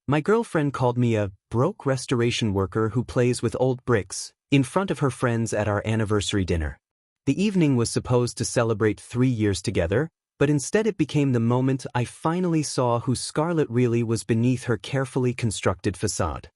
My girlfriend called me a broke restoration worker who plays with old bricks in front of her friends at our anniversary dinner. The evening was supposed to celebrate 3 years together, but instead it became the moment I finally saw who Scarlett really was beneath her carefully constructed facade.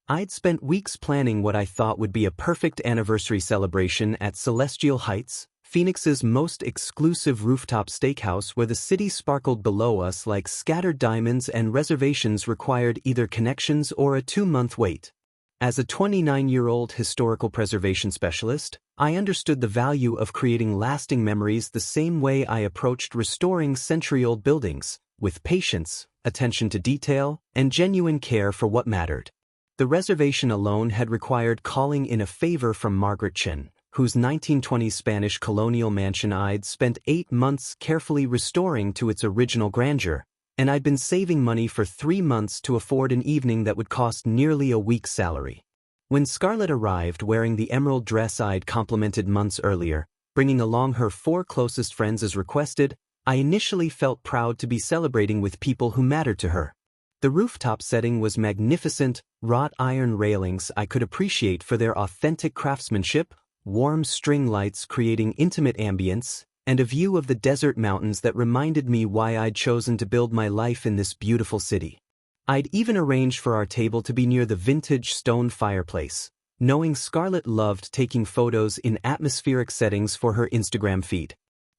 I'd spent weeks planning what I thought would be a perfect anniversary celebration at Celestial Heights, Phoenix's most exclusive rooftop steakhouse where the city sparkled below us like scattered diamonds and reservations required either connections or a 2-month wait. As a 29-year-old historical preservation specialist, I understood the value of creating lasting memories the same way I approached restoring century-old buildings, with patience, attention to detail, and genuine care for what mattered. The reservation alone had required calling in a favor from Margaret Chen, whose 1920s Spanish colonial mansion I'd spent 8 months carefully restoring to its original grandeur, and I'd been saving money for 3 months to afford an evening that would cost nearly a week's salary. When Scarlett arrived wearing the emerald dress I'd complimented months earlier, bringing along her 4 closest friends as requested, I initially felt proud to be celebrating with people who mattered to her. The rooftop setting was magnificent, wrought iron railings I could appreciate for their authentic craftsmanship, warm string lights creating intimate ambience, and a view of the desert mountains that reminded me why I'd chosen to build my life in this beautiful city. I'd even arranged for our table to be near the vintage stone fireplace, knowing Scarlett loved taking photos in atmospheric settings for her Instagram feed.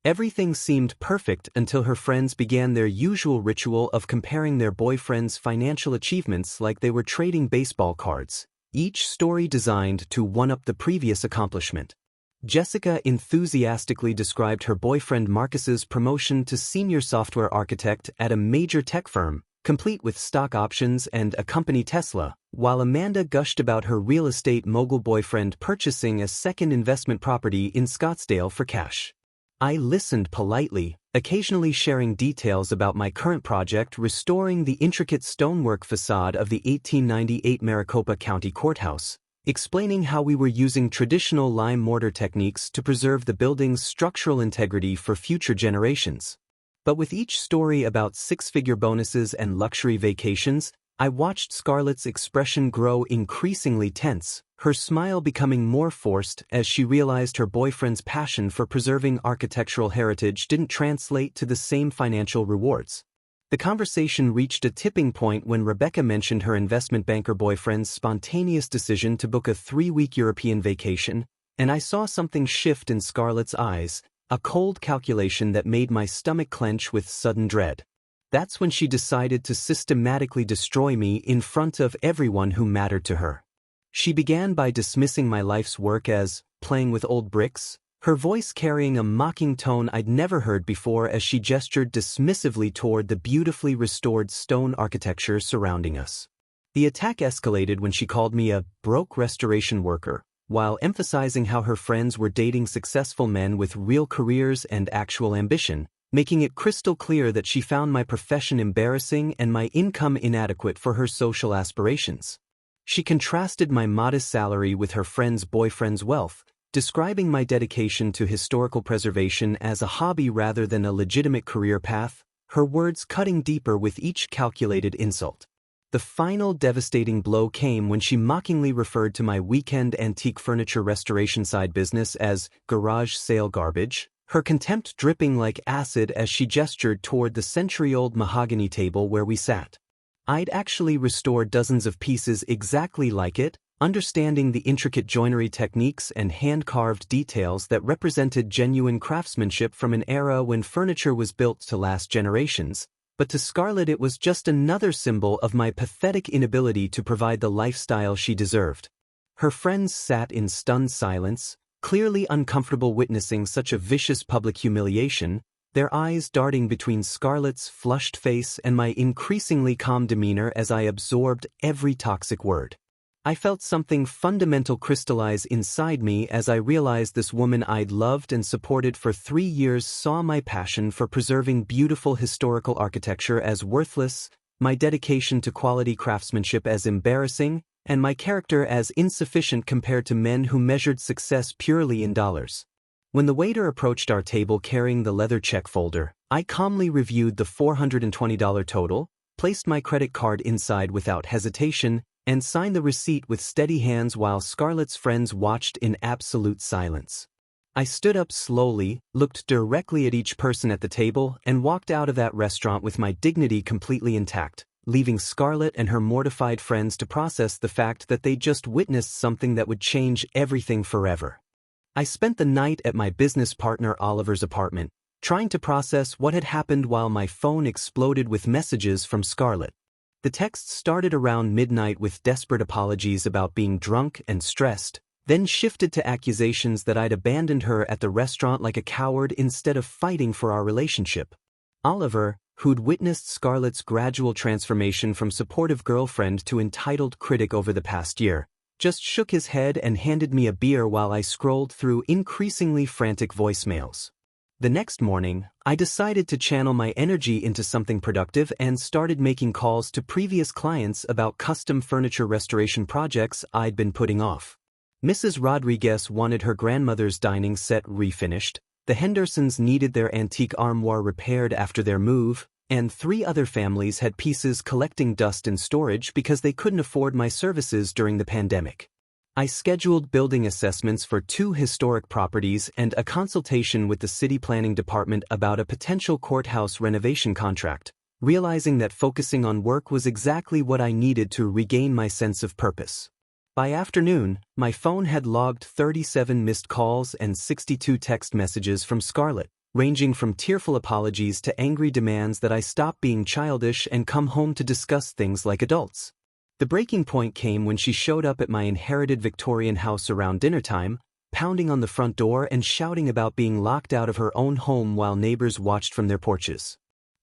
Everything seemed perfect until her friends began their usual ritual of comparing their boyfriend's financial achievements like they were trading baseball cards, each story designed to one-up the previous accomplishment. Jessica enthusiastically described her boyfriend Marcus's promotion to senior software architect at a major tech firm, complete with stock options and a company Tesla, while Amanda gushed about her real estate mogul boyfriend purchasing a second investment property in Scottsdale for cash. I listened politely, occasionally sharing details about my current project restoring the intricate stonework facade of the 1898 Maricopa County Courthouse, explaining how we were using traditional lime mortar techniques to preserve the building's structural integrity for future generations. But with each story about 6-figure bonuses and luxury vacations, I watched Scarlett's expression grow increasingly tense, her smile becoming more forced as she realized her boyfriend's passion for preserving architectural heritage didn't translate to the same financial rewards. The conversation reached a tipping point when Rebecca mentioned her investment banker boyfriend's spontaneous decision to book a 3-week European vacation, and I saw something shift in Scarlett's eyes, a cold calculation that made my stomach clench with sudden dread. That's when she decided to systematically destroy me in front of everyone who mattered to her. She began by dismissing my life's work as playing with old bricks, her voice carrying a mocking tone I'd never heard before as she gestured dismissively toward the beautifully restored stone architecture surrounding us. The attack escalated when she called me a broke restoration worker, while emphasizing how her friends were dating successful men with real careers and actual ambition, making it crystal clear that she found my profession embarrassing and my income inadequate for her social aspirations. She contrasted my modest salary with her friend's boyfriend's wealth, describing my dedication to historical preservation as a hobby rather than a legitimate career path, her words cutting deeper with each calculated insult. The final devastating blow came when she mockingly referred to my weekend antique furniture restoration side business as garage sale garbage, her contempt dripping like acid as she gestured toward the century-old mahogany table where we sat. I'd actually restored dozens of pieces exactly like it, understanding the intricate joinery techniques and hand-carved details that represented genuine craftsmanship from an era when furniture was built to last generations, but to Scarlett it was just another symbol of my pathetic inability to provide the lifestyle she deserved. Her friends sat in stunned silence, clearly uncomfortable witnessing such a vicious public humiliation, their eyes darting between Scarlett's flushed face and my increasingly calm demeanor as I absorbed every toxic word. I felt something fundamental crystallize inside me as I realized this woman I'd loved and supported for 3 years saw my passion for preserving beautiful historical architecture as worthless, my dedication to quality craftsmanship as embarrassing, and my character as insufficient compared to men who measured success purely in dollars. When the waiter approached our table carrying the leather check folder, I calmly reviewed the $420 total, placed my credit card inside without hesitation, and signed the receipt with steady hands while Scarlett's friends watched in absolute silence. I stood up slowly, looked directly at each person at the table, and walked out of that restaurant with my dignity completely intact, leaving Scarlett and her mortified friends to process the fact that they just witnessed something that would change everything forever. I spent the night at my business partner Oliver's apartment, trying to process what had happened while my phone exploded with messages from Scarlett. The texts started around midnight with desperate apologies about being drunk and stressed, then shifted to accusations that I'd abandoned her at the restaurant like a coward instead of fighting for our relationship. Oliver, who'd witnessed Scarlett's gradual transformation from supportive girlfriend to entitled critic over the past year, just shook his head and handed me a beer while I scrolled through increasingly frantic voicemails. The next morning, I decided to channel my energy into something productive and started making calls to previous clients about custom furniture restoration projects I'd been putting off. Mrs. Rodriguez wanted her grandmother's dining set refinished, the Hendersons needed their antique armoire repaired after their move, and 3 other families had pieces collecting dust in storage because they couldn't afford my services during the pandemic. I scheduled building assessments for 2 historic properties and a consultation with the city planning department about a potential courthouse renovation contract, realizing that focusing on work was exactly what I needed to regain my sense of purpose. By afternoon, my phone had logged 37 missed calls and 62 text messages from Scarlett, ranging from tearful apologies to angry demands that I stop being childish and come home to discuss things like adults. The breaking point came when she showed up at my inherited Victorian house around dinner time, pounding on the front door and shouting about being locked out of her own home while neighbors watched from their porches.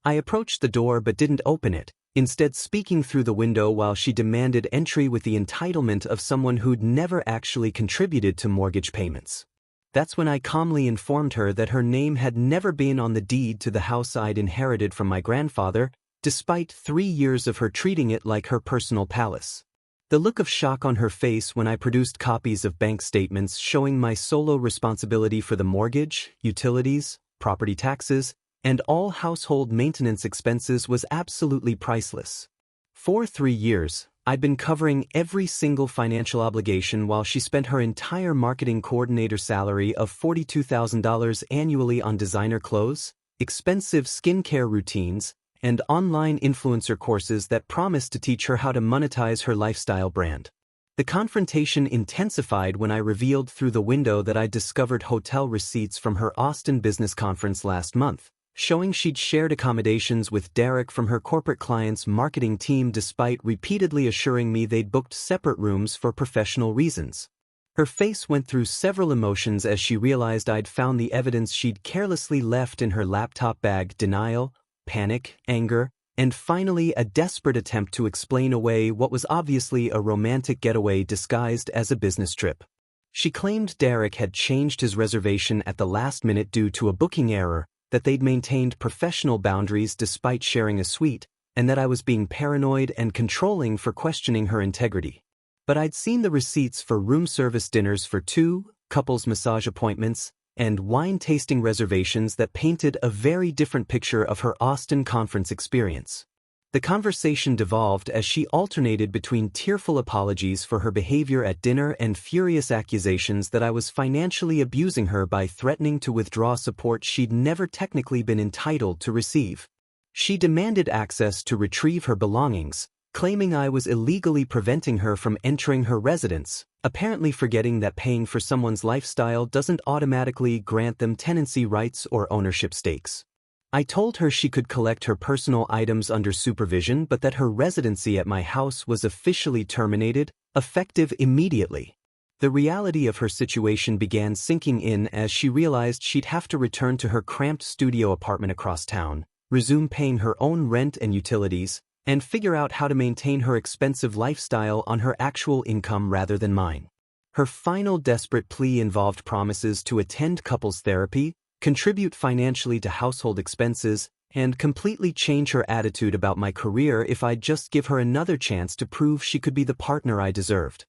I approached the door but didn't open it, instead speaking through the window while she demanded entry with the entitlement of someone who'd never actually contributed to mortgage payments. That's when I calmly informed her that her name had never been on the deed to the house I'd inherited from my grandfather, despite 3 years of her treating it like her personal palace. The look of shock on her face when I produced copies of bank statements showing my solo responsibility for the mortgage, utilities, property taxes, and all household maintenance expenses was absolutely priceless. For 3 years, I'd been covering every single financial obligation while she spent her entire marketing coordinator salary of $42,000 annually on designer clothes, expensive skincare routines, and online influencer courses that promised to teach her how to monetize her lifestyle brand. The confrontation intensified when I revealed through the window that I'd discovered hotel receipts from her Austin business conference last month, showing she'd shared accommodations with Derek from her corporate client's marketing team despite repeatedly assuring me they'd booked separate rooms for professional reasons. Her face went through several emotions as she realized I'd found the evidence she'd carelessly left in her laptop bag: denial, panic, anger, and finally a desperate attempt to explain away what was obviously a romantic getaway disguised as a business trip. She claimed Derek had changed his reservation at the last minute due to a booking error, that they'd maintained professional boundaries despite sharing a suite, and that I was being paranoid and controlling for questioning her integrity. But I'd seen the receipts for room service dinners for 2, couples massage appointments, and wine-tasting reservations that painted a very different picture of her Austin conference experience. The conversation devolved as she alternated between tearful apologies for her behavior at dinner and furious accusations that I was financially abusing her by threatening to withdraw support she'd never technically been entitled to receive. She demanded access to retrieve her belongings, claiming I was illegally preventing her from entering her residence, apparently forgetting that paying for someone's lifestyle doesn't automatically grant them tenancy rights or ownership stakes. I told her she could collect her personal items under supervision but that her residency at my house was officially terminated, effective immediately. The reality of her situation began sinking in as she realized she'd have to return to her cramped studio apartment across town, resume paying her own rent and utilities, and figure out how to maintain her expensive lifestyle on her actual income rather than mine. Her final desperate plea involved promises to attend couples therapy, contribute financially to household expenses, and completely change her attitude about my career if I'd just give her another chance to prove she could be the partner I deserved.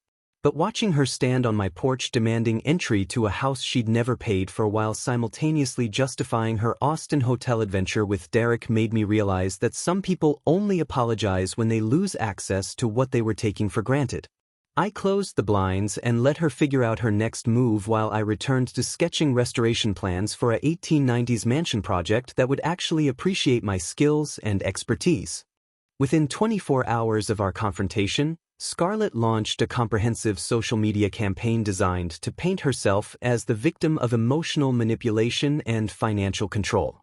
But watching her stand on my porch demanding entry to a house she'd never paid for while simultaneously justifying her Austin hotel adventure with Derek made me realize that some people only apologize when they lose access to what they were taking for granted. I closed the blinds and let her figure out her next move while I returned to sketching restoration plans for a 1890s mansion project that would actually appreciate my skills and expertise. Within 24 hours of our confrontation, Scarlett launched a comprehensive social media campaign designed to paint herself as the victim of emotional manipulation and financial control.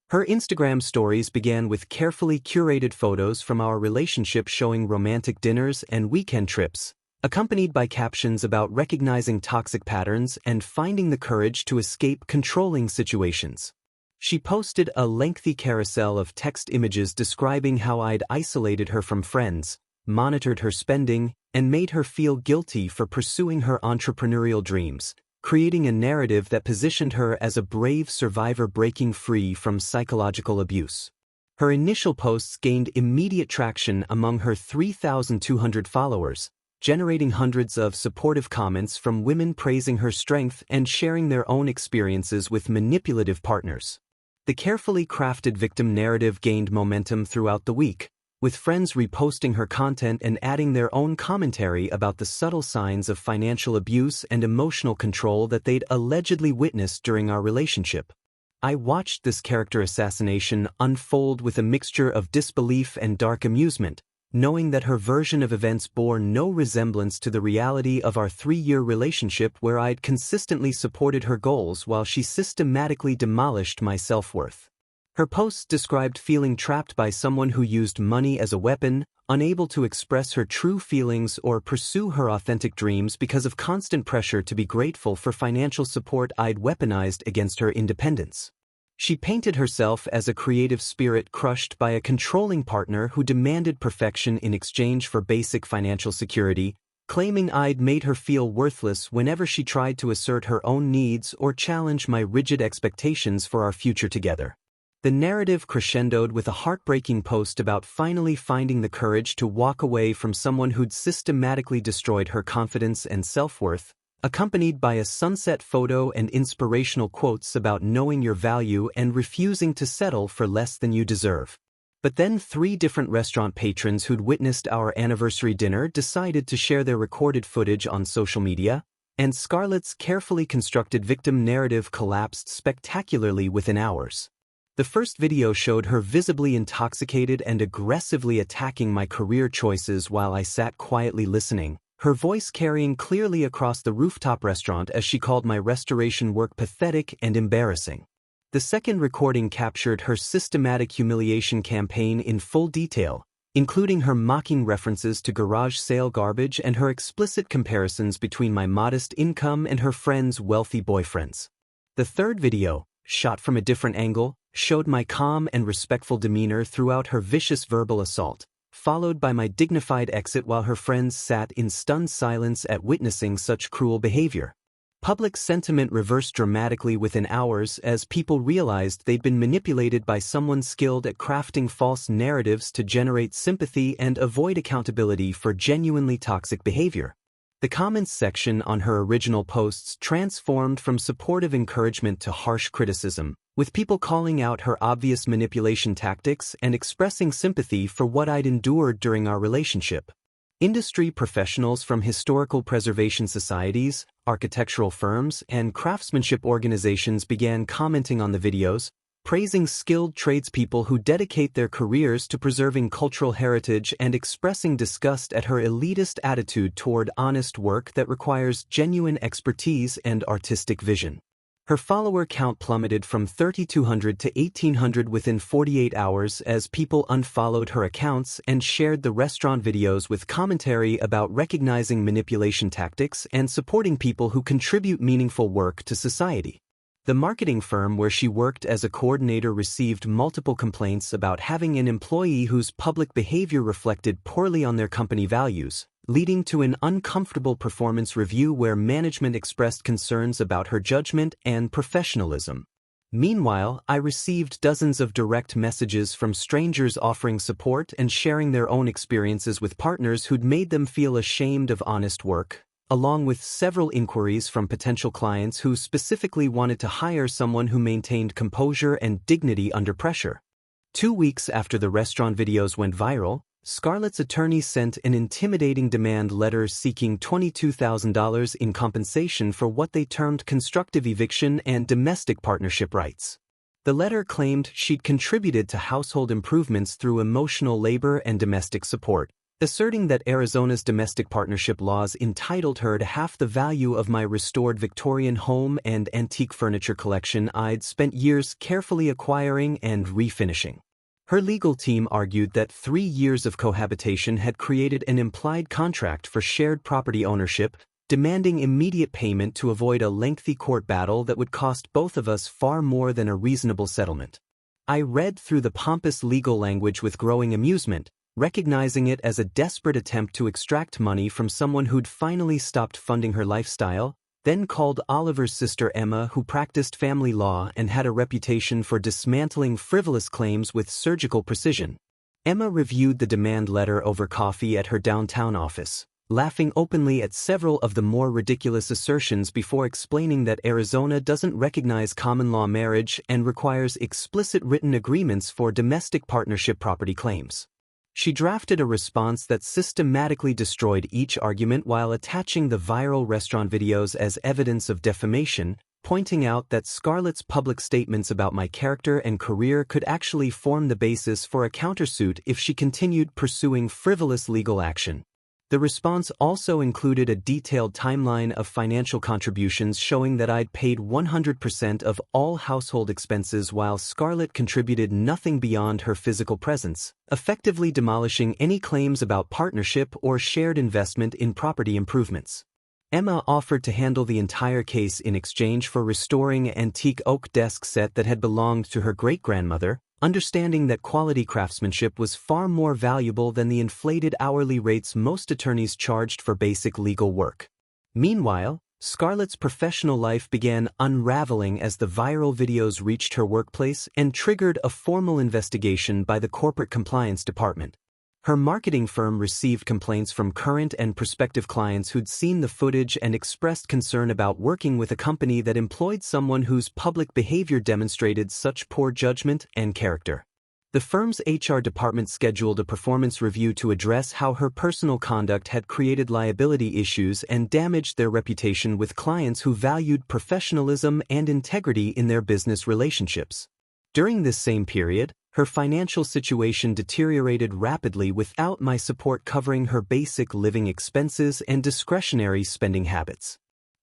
Her Instagram stories began with carefully curated photos from our relationship showing romantic dinners and weekend trips, accompanied by captions about recognizing toxic patterns and finding the courage to escape controlling situations. She posted a lengthy carousel of text images describing how I'd isolated her from friends, monitored her spending, and made her feel guilty for pursuing her entrepreneurial dreams, creating a narrative that positioned her as a brave survivor breaking free from psychological abuse. Her initial posts gained immediate traction among her 3,200 followers, generating hundreds of supportive comments from women praising her strength and sharing their own experiences with manipulative partners. The carefully crafted victim narrative gained momentum throughout the week, with friends reposting her content and adding their own commentary about the subtle signs of financial abuse and emotional control that they'd allegedly witnessed during our relationship. I watched this character assassination unfold with a mixture of disbelief and dark amusement, knowing that her version of events bore no resemblance to the reality of our 3-year relationship where I'd consistently supported her goals while she systematically demolished my self-worth. Her posts described feeling trapped by someone who used money as a weapon, unable to express her true feelings or pursue her authentic dreams because of constant pressure to be grateful for financial support I'd weaponized against her independence. She painted herself as a creative spirit crushed by a controlling partner who demanded perfection in exchange for basic financial security, claiming I'd made her feel worthless whenever she tried to assert her own needs or challenge my rigid expectations for our future together. The narrative crescendoed with a heartbreaking post about finally finding the courage to walk away from someone who'd systematically destroyed her confidence and self-worth, accompanied by a sunset photo and inspirational quotes about knowing your value and refusing to settle for less than you deserve. But then 3 different restaurant patrons who'd witnessed our anniversary dinner decided to share their recorded footage on social media, and Scarlett's carefully constructed victim narrative collapsed spectacularly within hours. The first video showed her visibly intoxicated and aggressively attacking my career choices while I sat quietly listening, her voice carrying clearly across the rooftop restaurant as she called my restoration work pathetic and embarrassing. The second recording captured her systematic humiliation campaign in full detail, including her mocking references to garage sale garbage and her explicit comparisons between my modest income and her friends' wealthy boyfriends. The third video, shot from a different angle, showed my calm and respectful demeanor throughout her vicious verbal assault, followed by my dignified exit while her friends sat in stunned silence at witnessing such cruel behavior. Public sentiment reversed dramatically within hours as people realized they'd been manipulated by someone skilled at crafting false narratives to generate sympathy and avoid accountability for genuinely toxic behavior. The comments section on her original posts transformed from supportive encouragement to harsh criticism, with people calling out her obvious manipulation tactics and expressing sympathy for what I'd endured during our relationship. Industry professionals from historical preservation societies, architectural firms, and craftsmanship organizations began commenting on the videos, praising skilled tradespeople who dedicate their careers to preserving cultural heritage and expressing disgust at her elitist attitude toward honest work that requires genuine expertise and artistic vision. Her follower count plummeted from 3,200 to 1,800 within 48 hours as people unfollowed her accounts and shared the restaurant videos with commentary about recognizing manipulation tactics and supporting people who contribute meaningful work to society. The marketing firm where she worked as a coordinator received multiple complaints about having an employee whose public behavior reflected poorly on their company values, leading to an uncomfortable performance review where management expressed concerns about her judgment and professionalism. Meanwhile, I received dozens of direct messages from strangers offering support and sharing their own experiences with partners who'd made them feel ashamed of honest work, along with several inquiries from potential clients who specifically wanted to hire someone who maintained composure and dignity under pressure. 2 weeks after the restaurant videos went viral, Scarlett's attorney sent an intimidating demand letter seeking $22,000 in compensation for what they termed constructive eviction and domestic partnership rights. The letter claimed she'd contributed to household improvements through emotional labor and domestic support, asserting that Arizona's domestic partnership laws entitled her to half the value of my restored Victorian home and antique furniture collection I'd spent years carefully acquiring and refinishing. Her legal team argued that 3 years of cohabitation had created an implied contract for shared property ownership, demanding immediate payment to avoid a lengthy court battle that would cost both of us far more than a reasonable settlement. I read through the pompous legal language with growing amusement, recognizing it as a desperate attempt to extract money from someone who'd finally stopped funding her lifestyle, then called Oliver's sister Emma, who practiced family law and had a reputation for dismantling frivolous claims with surgical precision. Emma reviewed the demand letter over coffee at her downtown office, laughing openly at several of the more ridiculous assertions before explaining that Arizona doesn't recognize common law marriage and requires explicit written agreements for domestic partnership property claims. She drafted a response that systematically destroyed each argument while attaching the viral restaurant videos as evidence of defamation, pointing out that Scarlett's public statements about my character and career could actually form the basis for a countersuit if she continued pursuing frivolous legal action. The response also included a detailed timeline of financial contributions showing that I'd paid 100% of all household expenses while Scarlett contributed nothing beyond her physical presence, effectively demolishing any claims about partnership or shared investment in property improvements. Emma offered to handle the entire case in exchange for restoring an antique oak desk set that had belonged to her great-grandmother, understanding that quality craftsmanship was far more valuable than the inflated hourly rates most attorneys charged for basic legal work. Meanwhile, Scarlett's professional life began unraveling as the viral videos reached her workplace and triggered a formal investigation by the Corporate Compliance Department. Her marketing firm received complaints from current and prospective clients who'd seen the footage and expressed concern about working with a company that employed someone whose public behavior demonstrated such poor judgment and character. The firm's HR department scheduled a performance review to address how her personal conduct had created liability issues and damaged their reputation with clients who valued professionalism and integrity in their business relationships. During this same period, her financial situation deteriorated rapidly without my support covering her basic living expenses and discretionary spending habits.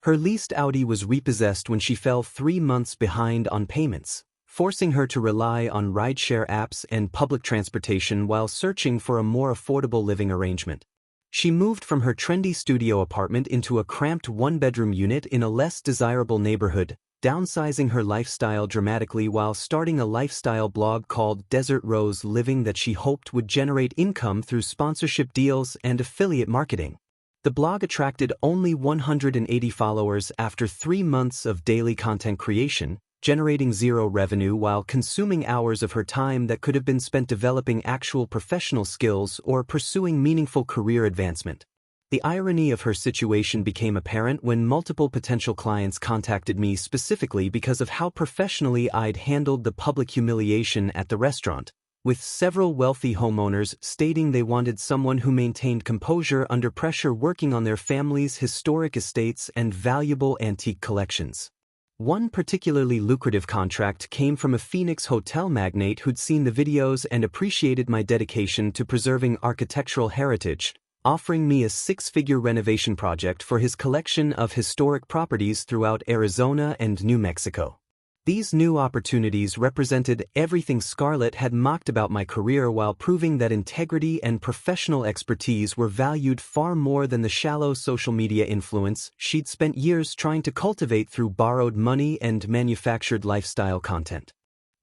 Her leased Audi was repossessed when she fell 3 months behind on payments, forcing her to rely on rideshare apps and public transportation while searching for a more affordable living arrangement. She moved from her trendy studio apartment into a cramped one-bedroom unit in a less desirable neighborhood, downsizing her lifestyle dramatically while starting a lifestyle blog called Desert Rose Living that she hoped would generate income through sponsorship deals and affiliate marketing. The blog attracted only 180 followers after 3 months of daily content creation, generating zero revenue while consuming hours of her time that could have been spent developing actual professional skills or pursuing meaningful career advancement. The irony of her situation became apparent when multiple potential clients contacted me specifically because of how professionally I'd handled the public humiliation at the restaurant, with several wealthy homeowners stating they wanted someone who maintained composure under pressure working on their family's historic estates and valuable antique collections. One particularly lucrative contract came from a Phoenix hotel magnate who'd seen the videos and appreciated my dedication to preserving architectural heritage, offering me a 6-figure renovation project for his collection of historic properties throughout Arizona and New Mexico. These new opportunities represented everything Scarlett had mocked about my career while proving that integrity and professional expertise were valued far more than the shallow social media influence she'd spent years trying to cultivate through borrowed money and manufactured lifestyle content.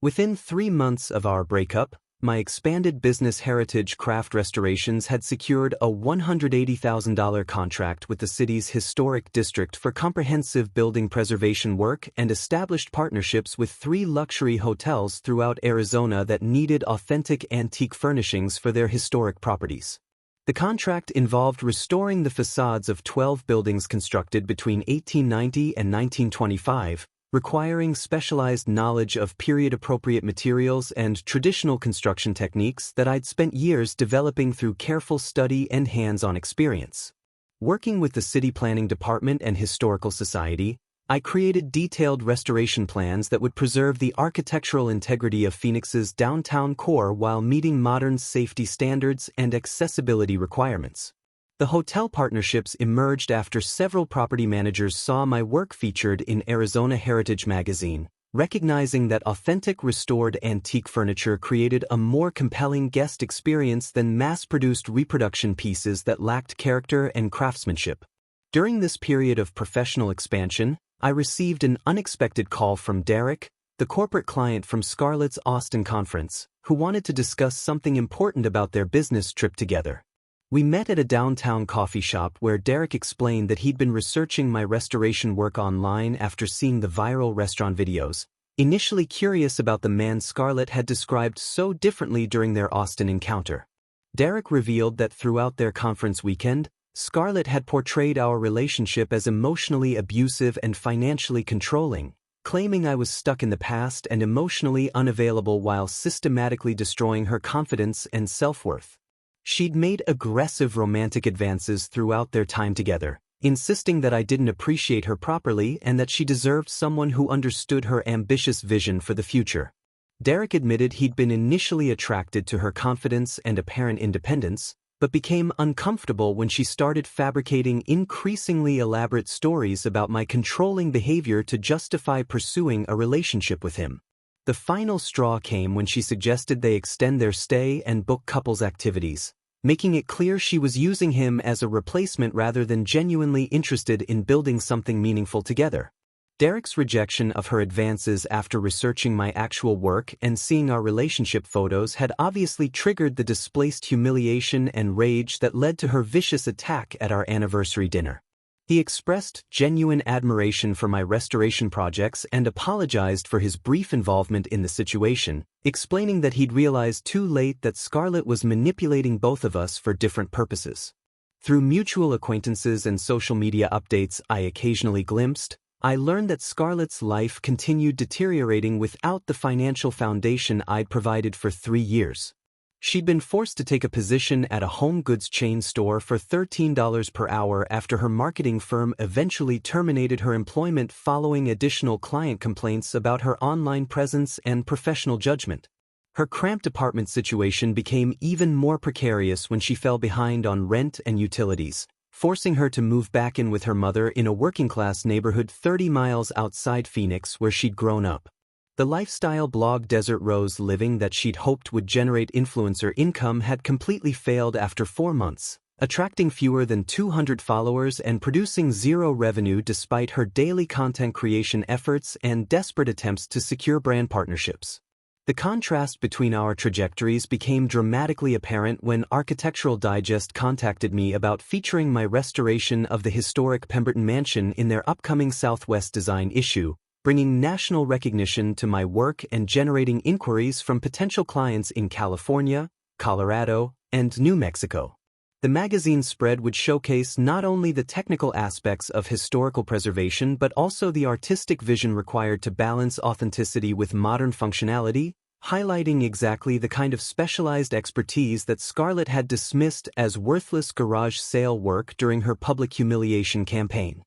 Within 3 months of our breakup, my expanded business Heritage Craft Restorations had secured a $180,000 contract with the city's historic district for comprehensive building preservation work and established partnerships with 3 luxury hotels throughout Arizona that needed authentic antique furnishings for their historic properties. The contract involved restoring the facades of 12 buildings constructed between 1890 and 1925, requiring specialized knowledge of period-appropriate materials and traditional construction techniques that I'd spent years developing through careful study and hands-on experience. Working with the City Planning Department and Historical Society, I created detailed restoration plans that would preserve the architectural integrity of Phoenix's downtown core while meeting modern safety standards and accessibility requirements. The hotel partnerships emerged after several property managers saw my work featured in Arizona Heritage Magazine, recognizing that authentic restored antique furniture created a more compelling guest experience than mass-produced reproduction pieces that lacked character and craftsmanship. During this period of professional expansion, I received an unexpected call from Derek, the corporate client from Scarlett's Austin conference, who wanted to discuss something important about their business trip together. We met at a downtown coffee shop where Derek explained that he'd been researching my restoration work online after seeing the viral restaurant videos, initially curious about the man Scarlett had described so differently during their Austin encounter. Derek revealed that throughout their conference weekend, Scarlett had portrayed our relationship as emotionally abusive and financially controlling, claiming I was stuck in the past and emotionally unavailable while systematically destroying her confidence and self-worth. She'd made aggressive romantic advances throughout their time together, insisting that I didn't appreciate her properly and that she deserved someone who understood her ambitious vision for the future. Derek admitted he'd been initially attracted to her confidence and apparent independence, but became uncomfortable when she started fabricating increasingly elaborate stories about my controlling behavior to justify pursuing a relationship with him. The final straw came when she suggested they extend their stay and book couples activities, making it clear she was using him as a replacement rather than genuinely interested in building something meaningful together. Derek's rejection of her advances after researching my actual work and seeing our relationship photos had obviously triggered the displaced humiliation and rage that led to her vicious attack at our anniversary dinner. He expressed genuine admiration for my restoration projects and apologized for his brief involvement in the situation, explaining that he'd realized too late that Scarlett was manipulating both of us for different purposes. Through mutual acquaintances and social media updates I occasionally glimpsed, I learned that Scarlett's life continued deteriorating without the financial foundation I'd provided for 3 years. She'd been forced to take a position at a home goods chain store for $13 per hour after her marketing firm eventually terminated her employment following additional client complaints about her online presence and professional judgment. Her cramped apartment situation became even more precarious when she fell behind on rent and utilities, forcing her to move back in with her mother in a working-class neighborhood 30 miles outside Phoenix where she'd grown up. The lifestyle blog Desert Rose Living that she'd hoped would generate influencer income had completely failed after 4 months, attracting fewer than 200 followers and producing zero revenue despite her daily content creation efforts and desperate attempts to secure brand partnerships. The contrast between our trajectories became dramatically apparent when Architectural Digest contacted me about featuring my restoration of the historic Pemberton Mansion in their upcoming Southwest Design issue, bringing national recognition to my work and generating inquiries from potential clients in California, Colorado, and New Mexico. The magazine's spread would showcase not only the technical aspects of historical preservation but also the artistic vision required to balance authenticity with modern functionality, highlighting exactly the kind of specialized expertise that Scarlett had dismissed as worthless garage sale work during her public humiliation campaign.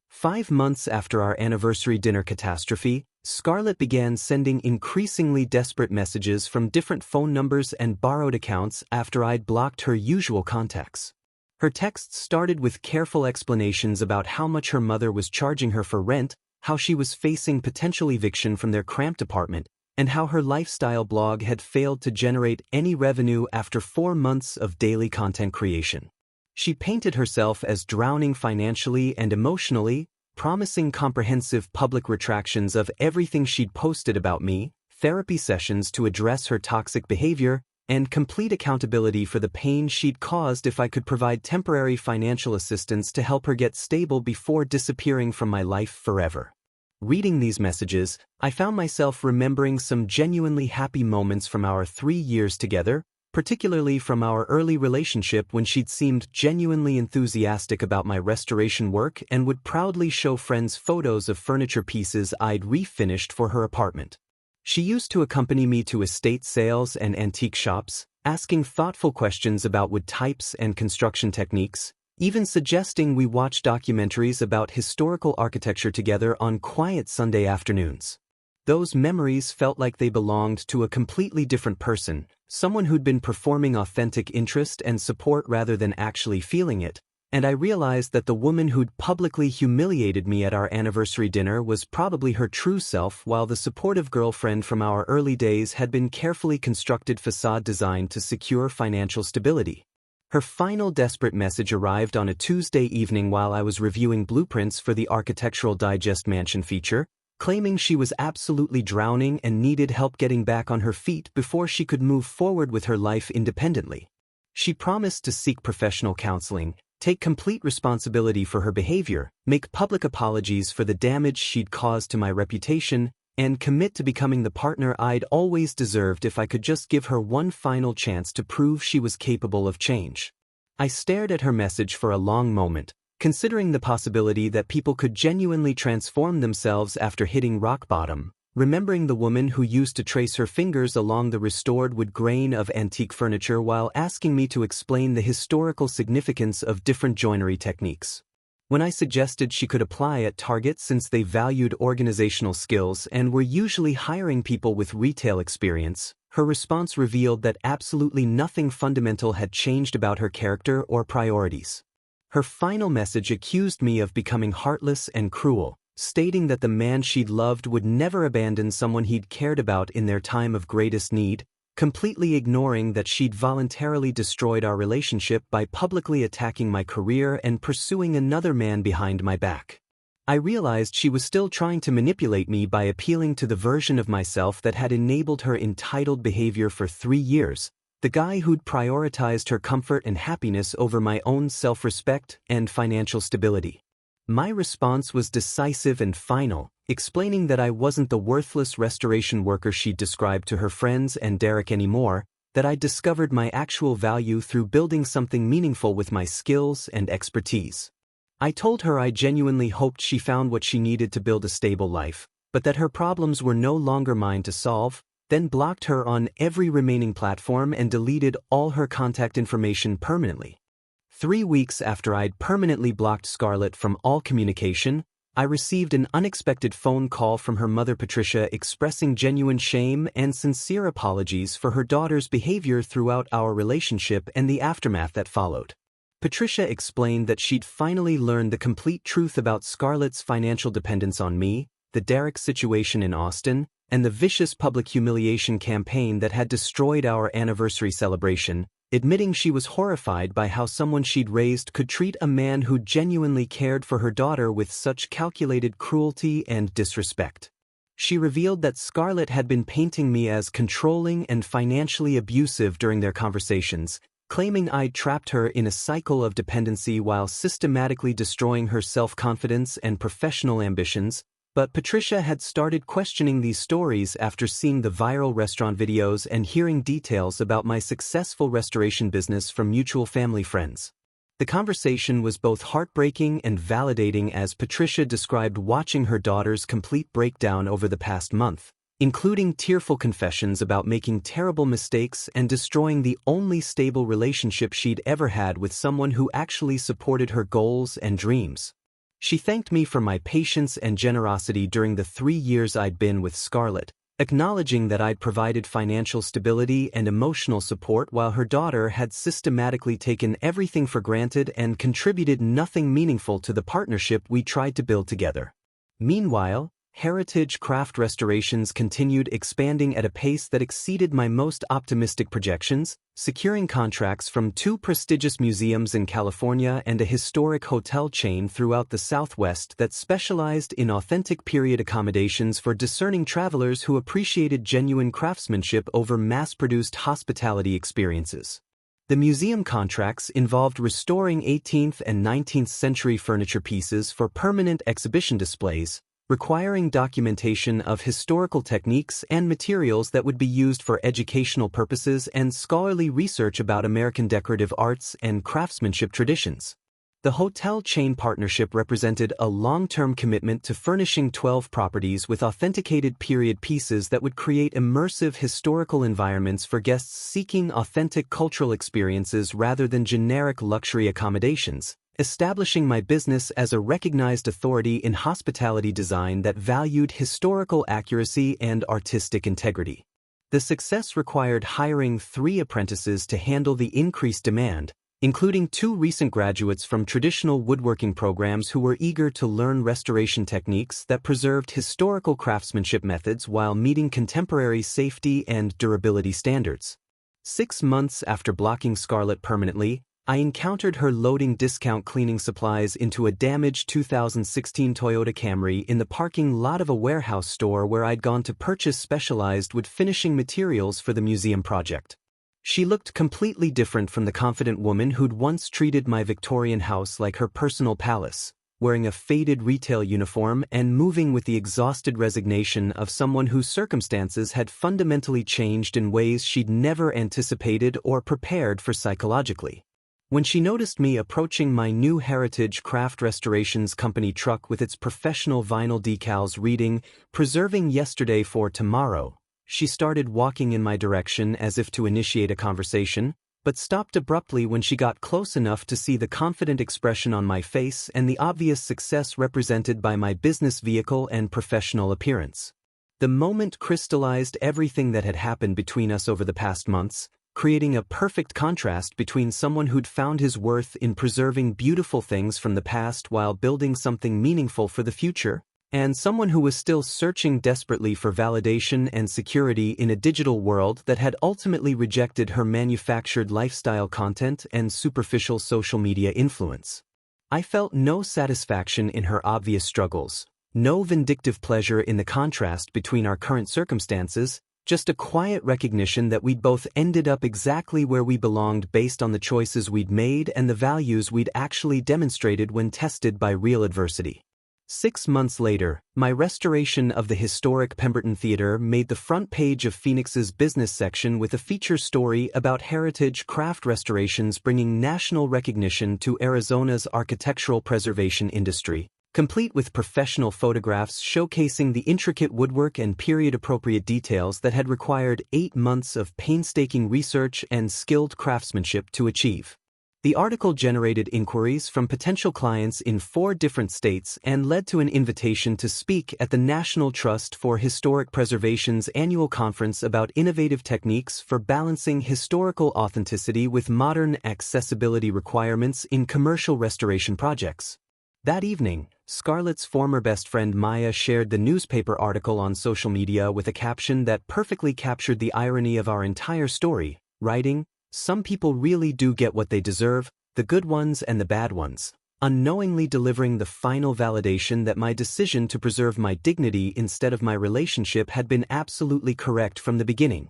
5 months after our anniversary dinner catastrophe, Scarlett began sending increasingly desperate messages from different phone numbers and borrowed accounts after I'd blocked her usual contacts. Her texts started with careful explanations about how much her mother was charging her for rent, how she was facing potential eviction from their cramped apartment, and how her lifestyle blog had failed to generate any revenue after 4 months of daily content creation. She painted herself as drowning financially and emotionally, promising comprehensive public retractions of everything she'd posted about me, therapy sessions to address her toxic behavior, and complete accountability for the pain she'd caused if I could provide temporary financial assistance to help her get stable before disappearing from my life forever. Reading these messages, I found myself remembering some genuinely happy moments from our 3 years together, particularly from our early relationship when she'd seemed genuinely enthusiastic about my restoration work and would proudly show friends photos of furniture pieces I'd refinished for her apartment. She used to accompany me to estate sales and antique shops, asking thoughtful questions about wood types and construction techniques, even suggesting we watch documentaries about historical architecture together on quiet Sunday afternoons. Those memories felt like they belonged to a completely different person, someone who'd been performing authentic interest and support rather than actually feeling it, and I realized that the woman who'd publicly humiliated me at our anniversary dinner was probably her true self, while the supportive girlfriend from our early days had been carefully constructed facade designed to secure financial stability. Her final desperate message arrived on a Tuesday evening while I was reviewing blueprints for the Architectural Digest mansion feature, claiming she was absolutely drowning and needed help getting back on her feet before she could move forward with her life independently. She promised to seek professional counseling, take complete responsibility for her behavior, make public apologies for the damage she'd caused to my reputation, and commit to becoming the partner I'd always deserved if I could just give her one final chance to prove she was capable of change. I stared at her message for a long moment, considering the possibility that people could genuinely transform themselves after hitting rock bottom, remembering the woman who used to trace her fingers along the restored wood grain of antique furniture while asking me to explain the historical significance of different joinery techniques. When I suggested she could apply at Target since they valued organizational skills and were usually hiring people with retail experience, her response revealed that absolutely nothing fundamental had changed about her character or priorities. Her final message accused me of becoming heartless and cruel, stating that the man she'd loved would never abandon someone he'd cared about in their time of greatest need, completely ignoring that she'd voluntarily destroyed our relationship by publicly attacking my career and pursuing another man behind my back. I realized she was still trying to manipulate me by appealing to the version of myself that had enabled her entitled behavior for 3 years, the guy who'd prioritized her comfort and happiness over my own self-respect and financial stability. My response was decisive and final, explaining that I wasn't the worthless restoration worker she'd described to her friends and Derek anymore, that I'd discovered my actual value through building something meaningful with my skills and expertise. I told her I genuinely hoped she found what she needed to build a stable life, but that her problems were no longer mine to solve, then blocked her on every remaining platform and deleted all her contact information permanently. 3 weeks after I'd permanently blocked Scarlett from all communication, I received an unexpected phone call from her mother Patricia expressing genuine shame and sincere apologies for her daughter's behavior throughout our relationship and the aftermath that followed. Patricia explained that she'd finally learned the complete truth about Scarlett's financial dependence on me, the Derek situation in Austin, and the vicious public humiliation campaign that had destroyed our anniversary celebration, admitting she was horrified by how someone she'd raised could treat a man who genuinely cared for her daughter with such calculated cruelty and disrespect. She revealed that Scarlett had been painting me as controlling and financially abusive during their conversations, claiming I'd trapped her in a cycle of dependency while systematically destroying her self-confidence and professional ambitions. But Patricia had started questioning these stories after seeing the viral restaurant videos and hearing details about my successful restoration business from mutual family friends. The conversation was both heartbreaking and validating as Patricia described watching her daughter's complete breakdown over the past month, including tearful confessions about making terrible mistakes and destroying the only stable relationship she'd ever had with someone who actually supported her goals and dreams. She thanked me for my patience and generosity during the 3 years I'd been with Scarlett, acknowledging that I'd provided financial stability and emotional support while her daughter had systematically taken everything for granted and contributed nothing meaningful to the partnership we tried to build together. Meanwhile, Heritage Craft Restorations continued expanding at a pace that exceeded my most optimistic projections, securing contracts from 2 prestigious museums in California and a historic hotel chain throughout the Southwest that specialized in authentic period accommodations for discerning travelers who appreciated genuine craftsmanship over mass-produced hospitality experiences. The museum contracts involved restoring 18th and 19th century furniture pieces for permanent exhibition displays, requiring documentation of historical techniques and materials that would be used for educational purposes and scholarly research about American decorative arts and craftsmanship traditions. The hotel chain partnership represented a long-term commitment to furnishing 12 properties with authenticated period pieces that would create immersive historical environments for guests seeking authentic cultural experiences rather than generic luxury accommodations, establishing my business as a recognized authority in hospitality design that valued historical accuracy and artistic integrity. The success required hiring 3 apprentices to handle the increased demand, including 2 recent graduates from traditional woodworking programs who were eager to learn restoration techniques that preserved historical craftsmanship methods while meeting contemporary safety and durability standards. 6 months after blocking Scarlett permanently, I encountered her loading discount cleaning supplies into a damaged 2016 Toyota Camry in the parking lot of a warehouse store where I'd gone to purchase specialized wood finishing materials for the museum project. She looked completely different from the confident woman who'd once treated my Victorian house like her personal palace, wearing a faded retail uniform and moving with the exhausted resignation of someone whose circumstances had fundamentally changed in ways she'd never anticipated or prepared for psychologically. When she noticed me approaching my new Heritage Craft Restorations Company truck with its professional vinyl decals reading, "Preserving Yesterday for Tomorrow," she started walking in my direction as if to initiate a conversation, but stopped abruptly when she got close enough to see the confident expression on my face and the obvious success represented by my business vehicle and professional appearance. The moment crystallized everything that had happened between us over the past months, creating a perfect contrast between someone who'd found his worth in preserving beautiful things from the past while building something meaningful for the future, and someone who was still searching desperately for validation and security in a digital world that had ultimately rejected her manufactured lifestyle content and superficial social media influence. I felt no satisfaction in her obvious struggles, no vindictive pleasure in the contrast between our current circumstances, just a quiet recognition that we'd both ended up exactly where we belonged based on the choices we'd made and the values we'd actually demonstrated when tested by real adversity. 6 months later, my restoration of the historic Pemberton Theater made the front page of Phoenix's business section with a feature story about heritage craft restorations bringing national recognition to Arizona's architectural preservation industry, complete with professional photographs showcasing the intricate woodwork and period-appropriate details that had required 8 months of painstaking research and skilled craftsmanship to achieve. The article generated inquiries from potential clients in 4 different states and led to an invitation to speak at the National Trust for Historic Preservation's annual conference about innovative techniques for balancing historical authenticity with modern accessibility requirements in commercial restoration projects. That evening, Scarlett's former best friend Maya shared the newspaper article on social media with a caption that perfectly captured the irony of our entire story, writing, "Some people really do get what they deserve, the good ones and the bad ones," unknowingly delivering the final validation that my decision to preserve my dignity instead of my relationship had been absolutely correct from the beginning.